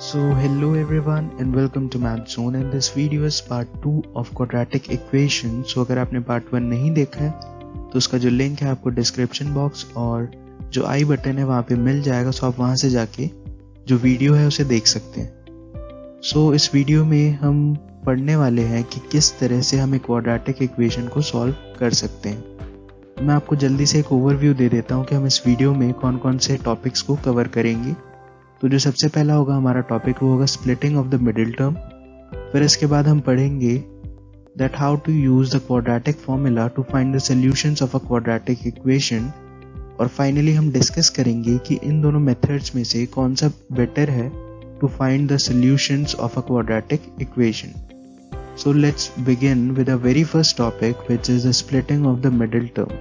So hello everyone and welcome to Math Zone and this video is part 2 of quadratic equation. So अगर आपने part 1 नहीं देखा है तो उसका जो लिंक है आपको डिस्क्रिप्शन बॉक्स और जो आई बटन है वहाँ पे मिल जाएगा, सो आप वहाँ से जाके जो वीडियो है उसे देख सकते हैं। सो इस वीडियो में हम पढ़ने वाले हैं कि किस तरह से हम एक क्वाड्रेटिक इक्वेशन को सॉल्व कर सकते हैं। मैं आपको जल्दी से एक ओवरव्यू दे देता हूँ कि हम इस वीडियो में कौन कौन से टॉपिक्स को कवर करेंगे। तो जो सबसे पहला होगा हमारा टॉपिक वो होगा splitting of the middle term. फिर इसके बाद हम पढ़ेंगे that how to use the quadratic formula to find the solutions of a quadratic equation. और फाइनली हम डिस्कस करेंगे कि इन दोनों मेथड्स में से कौन सा बेटर है to find the solutions of a quadratic equation. So let's begin with a very first topic which is the splitting of the middle term.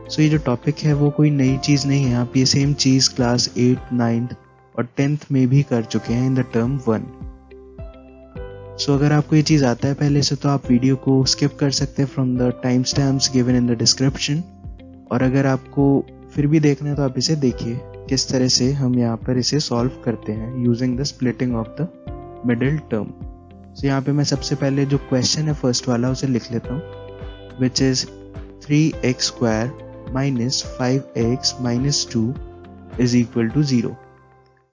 So ये जो टॉपिक है वो कोई नई चीज नहीं है, आप ये सेम चीज क्लास 8, 9 और 10th में भी कर चुके हैं इन द टर्म 1। सो अगर आपको ये चीज आता है पहले से तो आप वीडियो को स्किप कर सकते हैं from the time stamps given in the description, और अगर आपको फिर भी देखना है तो आप इसे देखिए किस तरह से हम यहाँ पर इसे सॉल्व करते हैं using the splitting of the middle term. So यहाँ पे मैं सबसे पहले जो क्वेश्चन है फर्स्ट वाला उसे लिख लेता हूँ, which is 3x² minus 5x minus 2 is equal to 0।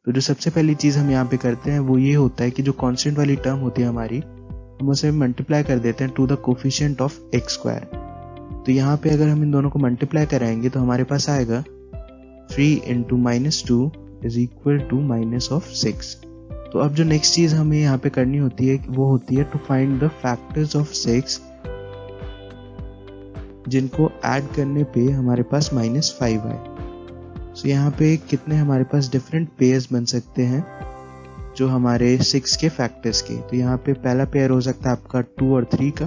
तो जो सबसे पहली चीज हम यहाँ पे करते हैं वो ये होता है कि जो कांस्टेंट वाली टर्म होती है हमारी, हम उसे मल्टीप्लाई कर देते हैं to the coefficient of x²। तो यहाँ पे अगर हम इन दोनों को मल्टीप्लाई कराएंगे तो हमारे पास आएगा 3 into -2 is equal to -6। तो अब जो नेक्स्ट चीज हमें यहाँ पे करनी होती है वो होती है to find the factors of 6 जिनको ऐड करने पे हमारे पास -5 आए। तो यहाँ पे कितने हमारे पास डिफरेंट पेयर्स बन सकते हैं जो हमारे 6 के फैक्टर्स के। तो यहाँ पे पहला पेयर हो सकता है आपका 2 और 3 का,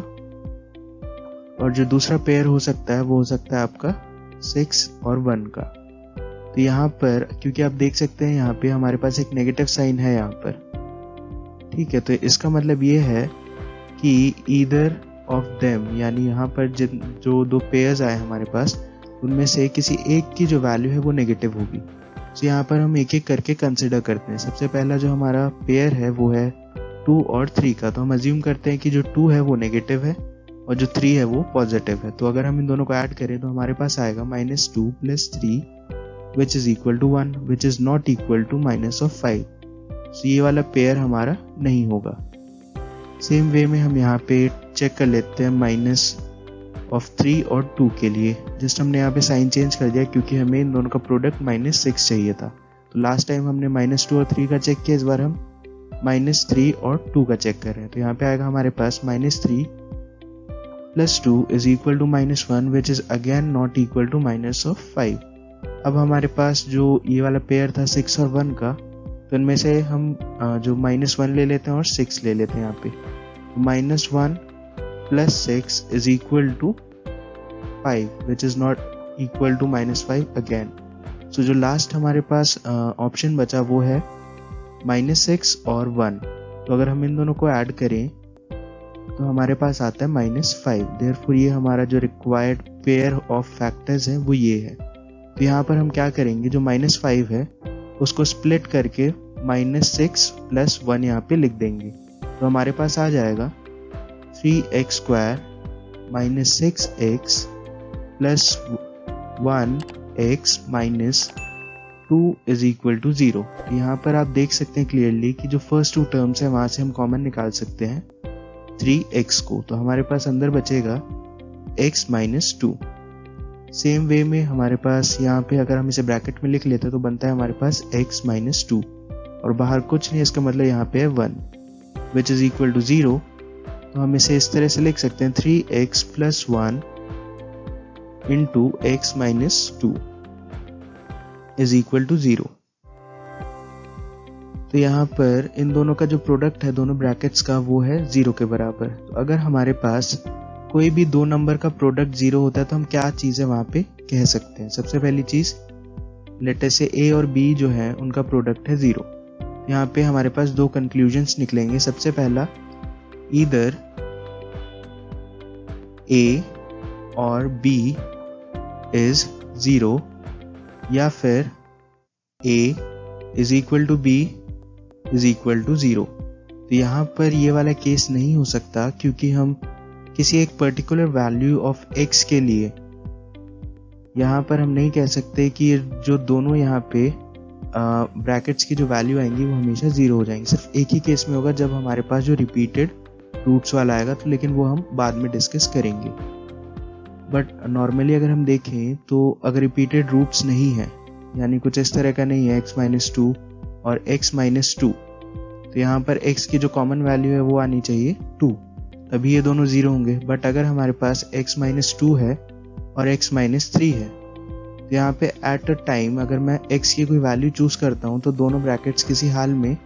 और जो दूसरा पेयर हो सकता है वो हो सकता है आपका 6 और 1 का। तो यहाँ पर क्योंकि आप देख सकते हैं यहाँ पे हमारे पास एक नेगेटिव साइन है यहाँ पर, ठीक है। तो इसका मतलब ये है कि ईदर ऑफ देम, यानी यहाँ पर जो दो पेयर्स आए हमारे पास उनमें से किसी एक की जो वैल्यू है वो नेगेटिव होगी। तो यहाँ पर हम एक एक करके कंसिडर करते हैं। सबसे पहला जो हमारा पेयर है वो है 2 और 3 का। तो हम अज्यूम करते हैं कि जो 2 है वो नेगेटिव है और जो 3 है वो पॉजिटिव है। तो अगर हम इन दोनों को ऐड करें तो हमारे पास आएगा -2 + 3 which is equal to 1 which is not equal to -5। तो ये वाला पेयर हमारा नहीं होगा। सेम वे में हम यहाँ पे चेक कर लेते हैं -3 और 2 के लिए। जस्ट हमने यहाँ पे साइन चेंज कर दिया क्योंकि हमें इन दोनों का प्रोडक्ट -6 चाहिए था। तो लास्ट टाइम हमने -2 और 3 का चेक किया, इस बार हम -3 और 2 का चेक कर रहे हैं। तो यहाँ पे आएगा हमारे पास -3 + 2 is equal to -1 which is again not equal to -5। अब हमारे पास जो ये वाला पेयर था 6 और 1 का, तो इनमें से हम जो -1 ले लेते हैं और 6 ले लेते हैं यहाँ पे। -1 + 6 is equal to 5 which is not equal to -5 again। So जो लास्ट हमारे पास ऑप्शन बचा वो है -6 और 1। तो अगर हम इन दोनों को ऐड करें तो हमारे पास आता है -5। देयरफॉर ये हमारा जो रिक्वायर्ड पेयर ऑफ फैक्टर्स है वो ये है। तो यहाँ पर हम क्या करेंगे, जो -5 है उसको स्प्लिट करके -6 + 1 यहाँ पे लिख देंगे। तो हमारे पास आ जाएगा 3x² - 6x + 1x - 2 is equal to 0। यहाँ पर आप देख सकते हैं क्लियरली कि जो फर्स्ट 2 टर्म्स है वहां से हम कॉमन निकाल सकते हैं 3x को। तो हमारे पास अंदर बचेगा x - 2। सेम वे में हमारे पास यहाँ पे अगर हम इसे ब्रैकेट में लिख लेते हैं तो बनता है हमारे पास x - 2 और बाहर कुछ नहीं, इसका मतलब यहाँ पे है 1 which is equal to 0। तो हम इसे इस तरह से लिख सकते हैं 3x + 1 into x - 2 is equal to 0। तो यहाँ पर इन दोनों का जो प्रोडक्ट है दोनों ब्रैकेट्स का वो है 0 के बराबर। तो अगर हमारे पास कोई भी दो नंबर का प्रोडक्ट 0 होता है तो हम क्या चीज़ें वहाँ पे कह सकते हैं। सबसे पहली चीज़, लेटर से a और b जो है उनका प्रोडक्ट है 0। यहाँ पे हमारे पास दो कंक्लूजन्स निकलेंगे। सबसे पहला, ईदर a और b इज 0 या फिर a is equal to b is equal to 0। तो यहाँ पर ये वाला केस नहीं हो सकता, क्योंकि हम किसी एक पर्टिकुलर वैल्यू ऑफ x के लिए यहाँ पर हम नहीं कह सकते कि जो दोनों यहाँ पे ब्रैकेट्स की जो वैल्यू आएंगी वो हमेशा 0 हो जाएंगी। सिर्फ एक ही केस में होगा, जब हमारे पास जो रिपीटेड रूट्स वाला आएगा, तो लेकिन वो हम बाद में डिस्कस करेंगे। बट नॉर्मली अगर हम देखें तो अगर रिपीटेड रूट्स नहीं है, यानी कुछ इस तरह का नहीं है x-2 और x-2, तो यहाँ पर x की जो कॉमन वैल्यू है वो आनी चाहिए 2, तभी ये दोनों 0 होंगे। बट अगर हमारे पास x-2 है और x-3 है, तो यहाँ पे एट अ टाइम अगर मैं x की कोई वैल्यू चूज करता हूँ तो दोनों ब्रैकेट्स किसी हाल में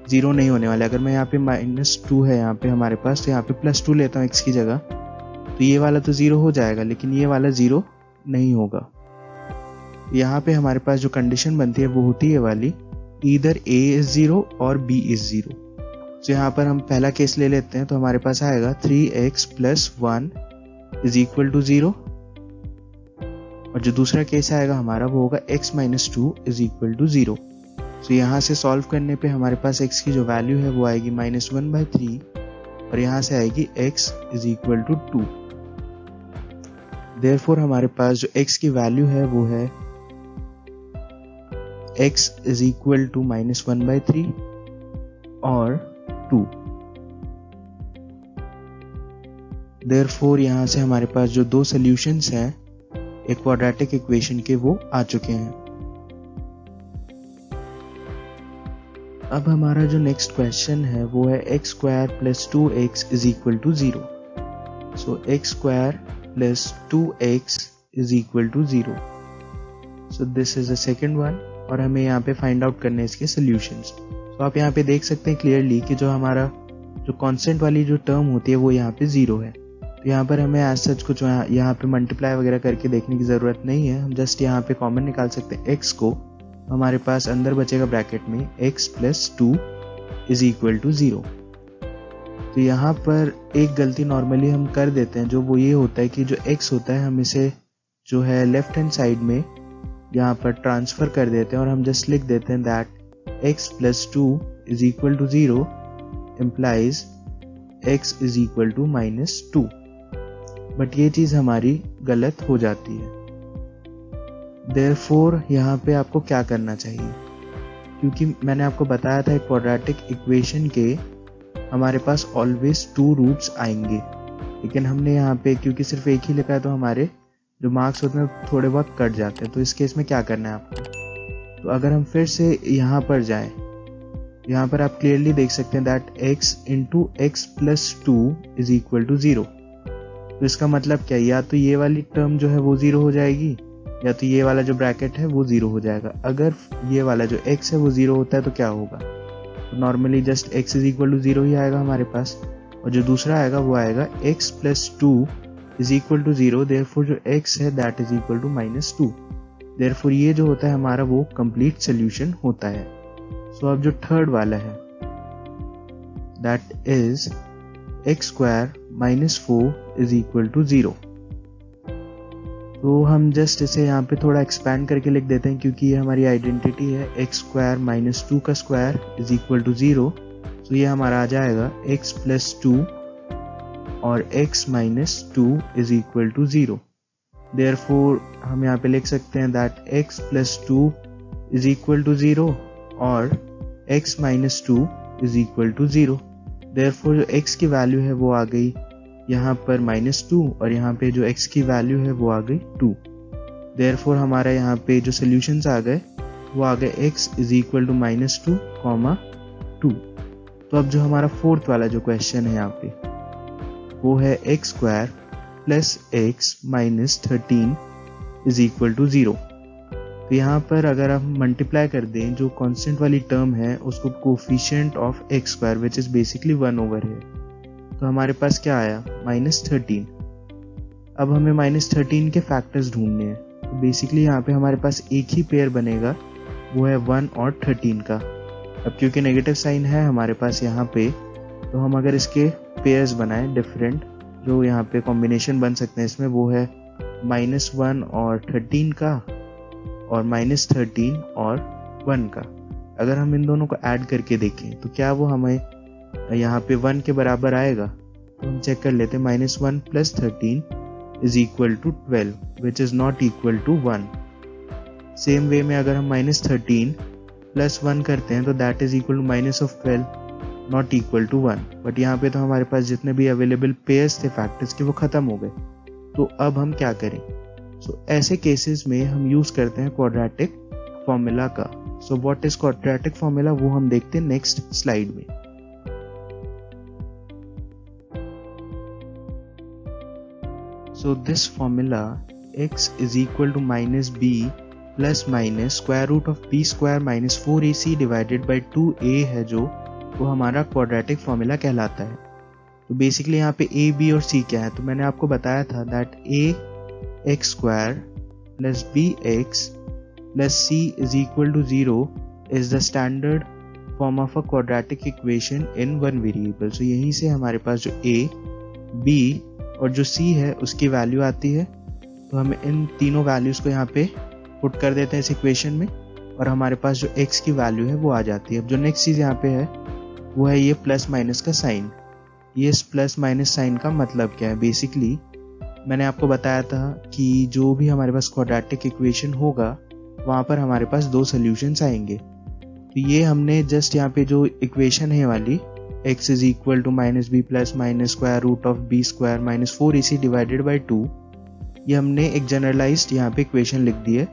0 नहीं होने वाले। अगर मैं यहाँ पे -2 है यहाँ पे हमारे पास, तो यहाँ पे +2 लेता हूँ x की जगह, तो ये वाला तो 0 हो जाएगा, लेकिन ये वाला 0 नहीं होगा। यहाँ पे हमारे पास जो कंडीशन बनती है वो होती है वाली, ईदर a इज 0 और b इज 0। तो यहाँ पर हम पहला केस ले लेते हैं, तो हमारे पास आएगा 3x + 1 इज इक्वल टू 0, और जो दूसरा केस आएगा हमारा वो होगा x-2 इज इक्वल टू 0। तो यहाँ से सॉल्व करने पे हमारे पास x की जो वैल्यू है वो आएगी -1/3, और यहाँ से आएगी x is equal to 2। Therefore हमारे पास जो x की वैल्यू है वो है x इज इक्वल टू -1/3 और 2। देयरफॉर यहाँ से हमारे पास जो दो सॉल्यूशंस हैं एक क्वाड्रेटिक इक्वेशन के वो आ चुके हैं। अब हमारा जो नेक्स्ट क्वेश्चन है वो है x² + 2x is equal to 0। So x² + 2x is equal to 0। So this is the second one, और हमें यहाँ पे फाइंड आउट करने इसके सॉल्यूशंस। तो आप यहाँ पे देख सकते हैं क्लियरली कि जो हमारा जो कांस्टेंट वाली जो टर्म होती है वो यहाँ पे 0 है। तो यहाँ पर हमें एज सच कुछ यहाँ पे मल्टीप्लाई वगैरह करके देखने की ज़रूरत नहीं है, हम जस्ट यहाँ पे कॉमन निकाल सकते हैं x को। हमारे पास अंदर बचेगा ब्रैकेट में x + 2 इज इक्वल टू 0। तो यहाँ पर एक गलती नॉर्मली हम कर देते हैं, जो वो ये होता है कि जो x होता है हम इसे जो है लेफ्ट हैंड साइड में यहाँ पर ट्रांसफर कर देते हैं, और हम जस्ट लिख देते हैं that x + 2 is equal to 0 implies x is equal to -2। But ये चीज हमारी गलत हो जाती है। देयरफॉर यहाँ पे आपको क्या करना चाहिए, क्योंकि मैंने आपको बताया था एक क्वाड्रेटिक इक्वेशन के हमारे पास ऑलवेज 2 रूट्स आएंगे, लेकिन हमने यहाँ पे क्योंकि सिर्फ एक ही लिखा है तो हमारे जो मार्क्स होते हैं थोड़े बहुत कट जाते हैं। तो इस केस में क्या करना है आपको, तो अगर हम फिर से यहाँ पर जाएं, यहाँ पर आप क्लियरली देख सकते हैं that x × x + 2 is equal to 0। तो इसका मतलब क्या है, या तो ये वाली टर्म जो है वो 0 हो जाएगी, या तो ये वाला जो ब्रैकेट है वो 0 हो जाएगा। अगर ये वाला जो x है वो 0 होता है तो क्या होगा, तो normally just x is equal to 0 ही आएगा हमारे पास, और जो दूसरा आएगा वो आएगा x + 2 is equal to 0। Therefore जो x है that is equal to -2। Therefore ये जो होता है हमारा वो कंप्लीट सोल्यूशन होता है। सो अब जो थर्ड वाला है that is x² - 4 is equal to 0। तो हम जस्ट इसे यहाँ पे थोड़ा एक्सपैंड करके लिख देते हैं, क्योंकि ये हमारी आइडेंटिटी है x² - 2 का स्क्वायर इज इक्वल टू 0। तो ये हमारा आ जाएगा x + 2 और x - 2 is equal to 0। Therefore हम यहाँ पे लिख सकते हैं that x + 2 is equal to 0 और x - 2 is equal to 0। Therefore जो x की वैल्यू है वो आ गई यहाँ पर -2, और यहाँ पे जो x की वैल्यू है वो आ गई 2। देयरफॉर हमारा यहाँ पे जो सॉल्यूशंस आ गए वो आ गए x इज इक्वल टू -2, 2। तो अब जो हमारा फोर्थ वाला जो क्वेश्चन है यहाँ पे वो है x² + x - 13 is equal to 0। तो यहाँ पर अगर हम मल्टीप्लाई कर दें जो कांस्टेंट वाली टर्म है उसको coefficient of x² which is basically 1/है, तो हमारे पास क्या आया -13। अब हमें -13 के फैक्टर्स ढूंढने हैं, तो बेसिकली यहाँ पे हमारे पास एक ही पेयर बनेगा, वो है 1 और 13 का। अब क्योंकि नेगेटिव साइन है हमारे पास यहाँ पे, तो हम अगर इसके पेयर्स बनाएं डिफरेंट, जो यहाँ पे कॉम्बिनेशन बन सकते हैं इसमें, वो है -1 और 13 का और -13 और 1 का। अगर हम इन दोनों को ऐड करके देखें तो क्या वो हमें यहाँ पे 1 के बराबर आएगा? तो हम चेक कर लेते हैं। -1 + 13 = 12 which is not equal to 1। Same way में अगर हम -13 + 1 करते हैं तो that is equal to -12 not equal to 1। But यहाँ पे तो हमारे पास जितने भी अवेलेबल पेयर्स थे फैक्टर्स के वो खत्म हो गए। तो अब हम क्या करें? ऐसे केसेस में हम यूज करते हैं क्वाड्रेटिक फॉर्मूला का। व्हाट इज क्वाड्रेटिक फॉर्मूला, वो हम देखते हैं नेक्स्ट स्लाइड में। This formula x is equal to -b + (b² - 4ac divided by 2a है जो वो हमारा क्वाड्रेटिक फॉर्मूला कहलाता है। तो बेसिकली यहाँ पे a, b और c क्या है? तो मैंने आपको बताया था that ax² + bx + c is equal to 0 is the standard form of a quadratic equation in one variable। So यहीं से हमारे पास जो a, b और जो c है उसकी वैल्यू आती है। तो हम इन तीनों वैल्यूज को यहाँ पे पुट कर देते हैं इस इक्वेशन में और हमारे पास जो x की वैल्यू है वो आ जाती है। अब जो नेक्स्ट चीज यहाँ पे है वो है ये प्लस माइनस का साइन। ये प्लस माइनस साइन का मतलब क्या है? बेसिकली मैंने आपको बताया था कि जो भी हमारे पास क्वाड्रेटिक इक्वेशन होगा वहां पर हमारे पास दो सॉल्यूशंस आएंगे। तो ये हमने जस्ट यहाँ पे जो इक्वेशन है वाली x is equal to -b + (√b² - 4ac divided by 2) ये हमने एक जनरलाइज्ड यहाँ पे इक्वेशन लिख दी है।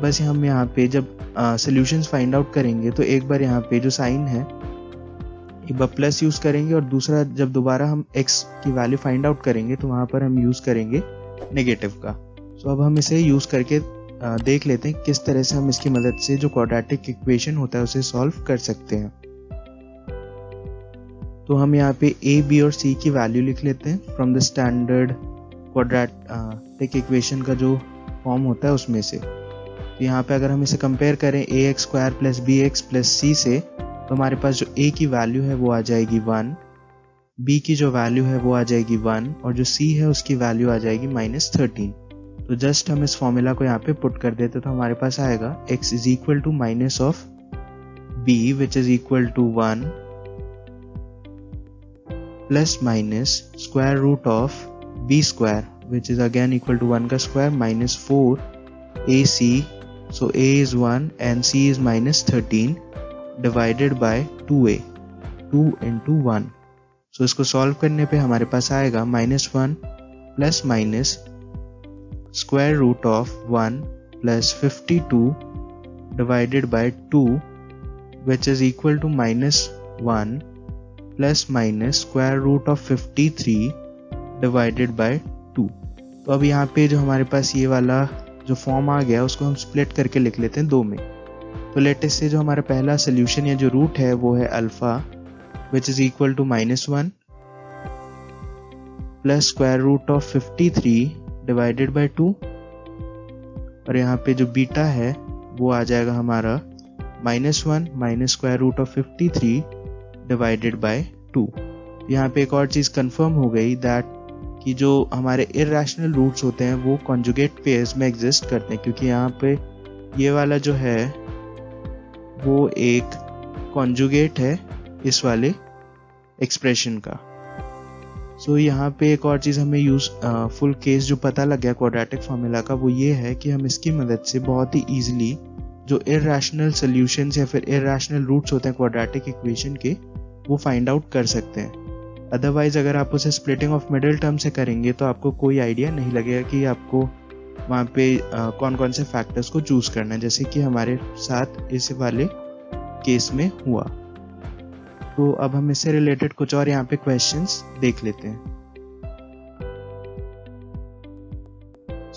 बस हम यहाँ पे जब सॉल्यूशंस फाइंड आउट करेंगे तो एक बार यहाँ पे जो साइन है एक बार प्लस यूज करेंगे और दूसरा जब दोबारा हम x की वैल्यू फाइंड आउट करेंगे तो वहां पर हम यूज करेंगे नेगेटिव का। अब हम इसे यूज करके देख लेते हैं किस तरह से हम इसकी मदद से जो क्वाड्रेटिक इक्वेशन होता है उसे सॉल्व कर सकते हैं। तो हम यहाँ पे a, b और c की वैल्यू लिख लेते हैं from the standard quadratic equation का जो फॉर्म होता है उसमें से। तो यहाँ पे अगर हम इसे कंपेयर करें ax² + bx + c से तो हमारे पास जो a की वैल्यू है वो आ जाएगी 1, b की जो वैल्यू है वो आ जाएगी 1 और जो c है उसकी वैल्यू आ जाएगी -13। तो जस्ट हम इस फॉर्मूला को यहाँ पे पुट कर देते तो हमारे पास आएगा x is equal to minus of b which is equal to 1 plus minus square root of b square which is again equal to 1 का square minus 4 ac, so a is 1 and c is -13 divided by 2a, 2 into 1। so इसको solve करने पे हमारे पास आएगा -1 plus minus square root of 1 plus 52 divided by 2 which is equal to -1 plus minus square root of 53 divided by 2। तो अब यहाँ पे जो हमारे पास ये वाला जो फॉर्म आ गया उसको हम स्प्लिट करके लिख लेते हैं दो में। तो लेटेस्ट से जो हमारा पहला सोल्यूशन या जो रूट है वो है alpha which is equal to -1 plus square root of 53 divided by 2 और यहाँ पे जो बीटा है वो आ जाएगा हमारा -1 minus square root of 53 divided by 2। यहाँ पे एक और चीज कंफर्म हो गई दैट कि जो हमारे इररेशनल रूट्स होते हैं वो कॉन्जुगेट पेयर्स में एग्जिस्ट करते हैं, क्योंकि यहाँ पे ये वाला जो है वो एक कॉन्जुगेट है इस वाले एक्सप्रेशन का। यहाँ पे एक और चीज हमें फुल केस जो पता लग गया क्वाड्रेटिक फॉर्मूला का वो ये है कि हम इसकी मदद से बहुत ही इजीली जो इररेशनल सॉल्यूशंस या फिर इररेशनल रूट्स होते हैं क्वाड्रेटिक इक्वेशन के वो फाइंड आउट कर सकते हैं। अदरवाइज अगर आप उसे स्प्लिटिंग ऑफ मिडिल टर्म से करेंगे तो आपको कोई आइडिया नहीं लगेगा कि आपको वहाँ पे कौन कौन से फैक्टर्स को चूज करना है, जैसे कि हमारे साथ इस वाले केस में हुआ। तो अब हम इससे रिलेटेड कुछ और यहाँ पे क्वेश्चंस देख लेते हैं।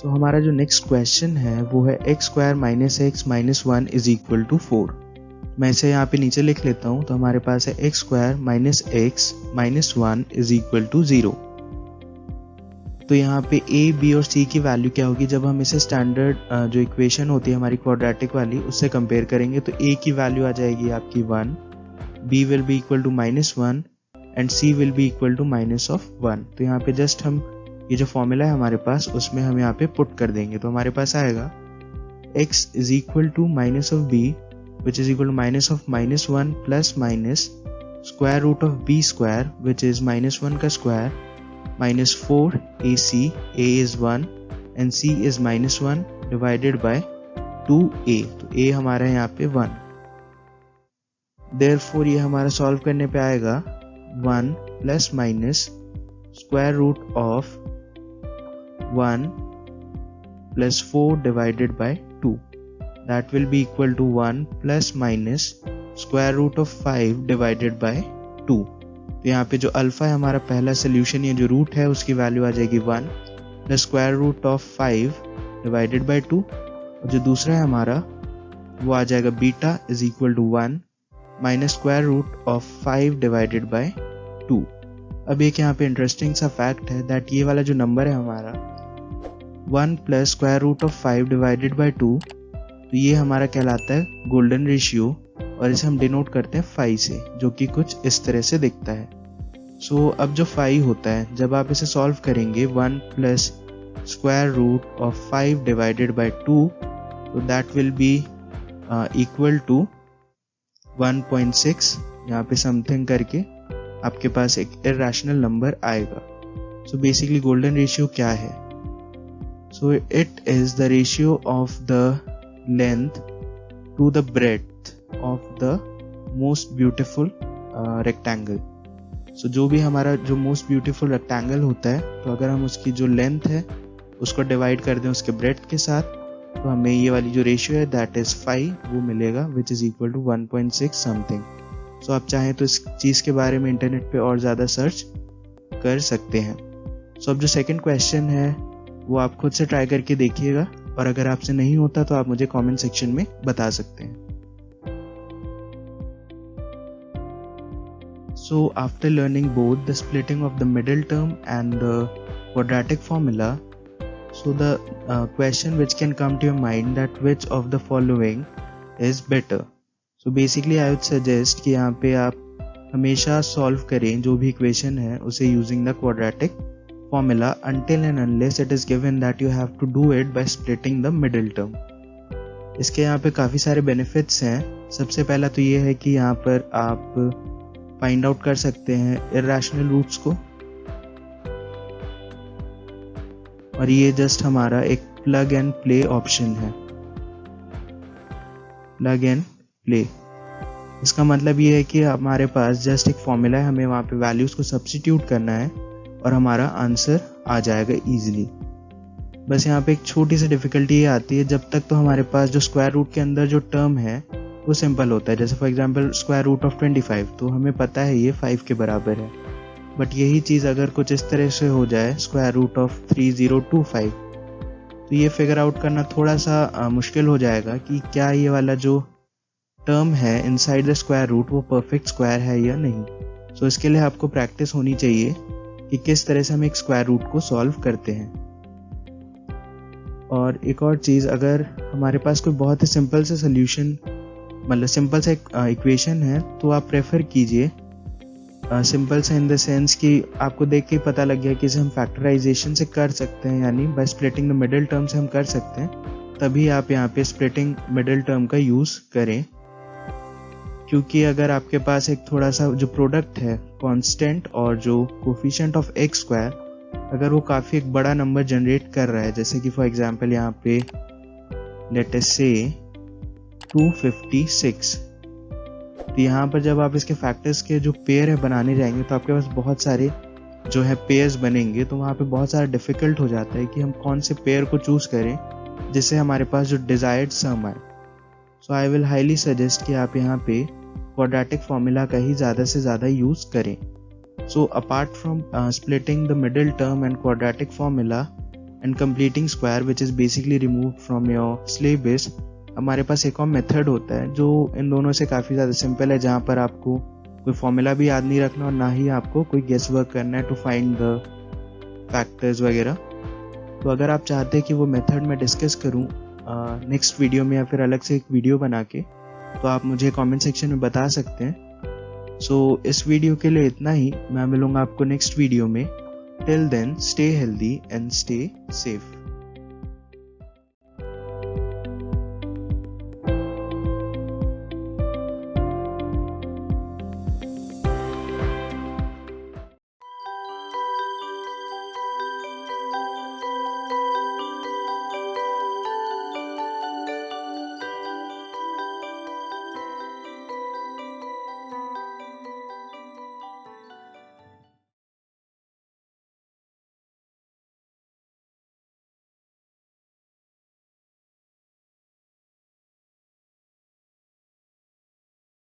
हमारा जो नेक्स्ट क्वेश्चन है वो है x² - x - 1 is equal to 4। मैं इसे यहाँ पे नीचे लिख लेता हूँ। तो हमारे पास है x² - x - 1 is equal to 0। तो यहाँ पे a, b और c की वैल्यू क्या होगी जब हम इसे स्टैंडर्ड जो इक्वेशन होती है हमारी क्वाड्रेटिक वाली उससे कंपेयर करेंगे। तो a की वैल्यू आ जाएगी आपकी 1, b will be equal to -1 and c will be equal to -1। तो यहाँ पे जस्ट हम ये जो फॉर्मूला है हमारे पास उसमें हम यहाँ पे पुट कर देंगे। तो हमारे पास आएगा x is equal to -b which is equal to minus of minus 1 plus minus square root of b square, which is minus 1 का square minus 4 ac, a is 1 and c is minus 1 divided by 2a, तो a हमारा यहाँ पे 1। Therefore ये हमारा solve करने पे आएगा 1 plus minus square root of 1 plus 4 divided by 2, that will be equal to 1 plus minus square root of 5 divided by 2। तो यहाँ पे जो अल्फा है हमारा पहला सोल्यूशन, ये जो रूट है उसकी वैल्यू आ जाएगी 1 plus square root of 5 divided by 2, और जो दूसरा है हमारा वो आ जाएगा beta is equal to 1 minus square root of 5 divided by 2। अब एक यहाँ पे इंटरेस्टिंग सा फैक्ट है दैट ये वाला जो नंबर है हमारा 1 plus square root of 5 divided by 2, तो ये हमारा कहलाता है गोल्डन रेशियो, और इसे हम डिनोट करते हैं 5 से, जो कि कुछ इस तरह से दिखता है। सो अब जो 5 होता है जब आप इसे सॉल्व करेंगे 1 plus square root of 5 divided by 2, तो that will be equal to 1.6, यहाँ पे समथिंग करके आपके पास एक इरैशनल नंबर आएगा। सो बेसिकली गोल्डन रेशियो क्या है? So it is the ratio of the length to the breadth of the most beautiful rectangle. So जो भी हमारा जो most beautiful rectangle होता है, तो अगर हम उसकी जो लेंथ है उसको डिवाइड कर दें उसके ब्रेड्थ के साथ, तो हमें ये वाली जो रेशियो है दैट इज 5 वो मिलेगा, which is equal to 1.6 something. So आप चाहें तो इस चीज़ के बारे में इंटरनेट पे और ज़्यादा सर्च कर सकते हैं। सो अब जो सेकेंड क्वेश्चन है वो आप खुद से ट्राई करके देखिएगा, और अगर आपसे नहीं होता तो आप मुझे कमेंट सेक्शन में बता सकते हैं। So after learning both the splitting of the middle term and the quadratic formula, so the question which can come to your mind that which of the following is better. So basically I would suggest कि यहाँ पे आप हमेशा solve करें जो भी equation है उसे using the quadratic formula until and unless it is given that you have to do it by splitting the middle term. इसके यहाँ पे काफ़ी सारे बेनिफिट्स हैं। सबसे पहला तो ये है कि यहाँ पर आप फाइंड आउट कर सकते हैं इरैशनल रूट्स को, और ये जस्ट हमारा एक प्लग एंड प्ले ऑप्शन है। प्लग एंड प्ले इसका मतलब ये है कि हमारे पास जस्ट एक फॉर्मूला है, हमें वहाँ पे वैल्यूज को सब्स्टिट्यूट करना है और हमारा आंसर आ जाएगा इजीली। बस यहाँ पे एक छोटी सी डिफिकल्टी ये आती है जब तक तो हमारे पास जो स्क्वायर रूट के अंदर जो टर्म है वो सिंपल होता है। जैसे for example square root of 25, तो हमें पता है ये 5 के बराबर है, बट यही चीज़ अगर कुछ इस तरह से हो जाए स्क्वायर रूट ऑफ 3025, तो ये फिगर आउट करना थोड़ा सा मुश्किल हो जाएगा कि क्या ये वाला जो टर्म है इनसाइड द स्क्वायर रूट वो परफेक्ट स्क्वायर है या नहीं। सो इसके लिए आपको प्रैक्टिस होनी चाहिए कि किस तरह से हम एक स्क्वायर रूट को सॉल्व करते हैं। और एक और चीज़, अगर हमारे पास कोई बहुत ही सिंपल सा सोल्यूशन मतलब सिंपल सा इक्वेशन है तो आप प्रेफर कीजिए सिंपल से इन द सेंस कि आपको देख के पता लग गया कि इसे हम फैक्टराइजेशन से कर सकते हैं, यानी by splitting the middle term से हम कर सकते हैं, तभी आप यहाँ पे स्प्लिटिंग मिडिल टर्म का यूज़ करें। क्योंकि अगर आपके पास एक थोड़ा सा जो प्रोडक्ट है कांस्टेंट और जो कोफिशिएंट ऑफ एक्स स्क्वायर, अगर वो काफ़ी एक बड़ा नंबर जनरेट कर रहा है, जैसे कि फॉर एग्जांपल यहाँ पे लेट अस से 256, तो यहाँ पर जब आप इसके फैक्टर्स के जो पेयर है बनाने जाएंगे तो आपके पास बहुत सारे जो है पेयर्स बनेंगे, तो वहाँ पे बहुत सारा डिफिकल्ट हो जाता है कि हम कौन से पेयर को चूज़ करें जिससे हमारे पास जो डिजायर्ड सम आए। सो आई विल हाईली सजेस्ट कि आप यहाँ पे क्वाड्रेटिक फॉर्मूला का ही ज़्यादा से ज़्यादा यूज़ करें। So apart from splitting the middle term and quadratic formula and completing square which is basically removed from your syllabus, हमारे पास एक और मेथड होता है जो इन दोनों से काफ़ी ज़्यादा सिंपल है, जहाँ पर आपको कोई फॉर्मूला भी याद नहीं रखना और ना ही आपको कोई गेस वर्क करना है टू फाइंड द फैक्टर्स वगैरह। तो अगर आप चाहते हैं कि वो मेथड मैं डिस्कस करूँ नेक्स्ट वीडियो में या फिर अलग से एक वीडियो बना के, तो आप मुझे कमेंट सेक्शन में बता सकते हैं। सो इस वीडियो के लिए इतना ही, मैं मिलूँगा आपको नेक्स्ट वीडियो में। Till then stay healthy and stay safe.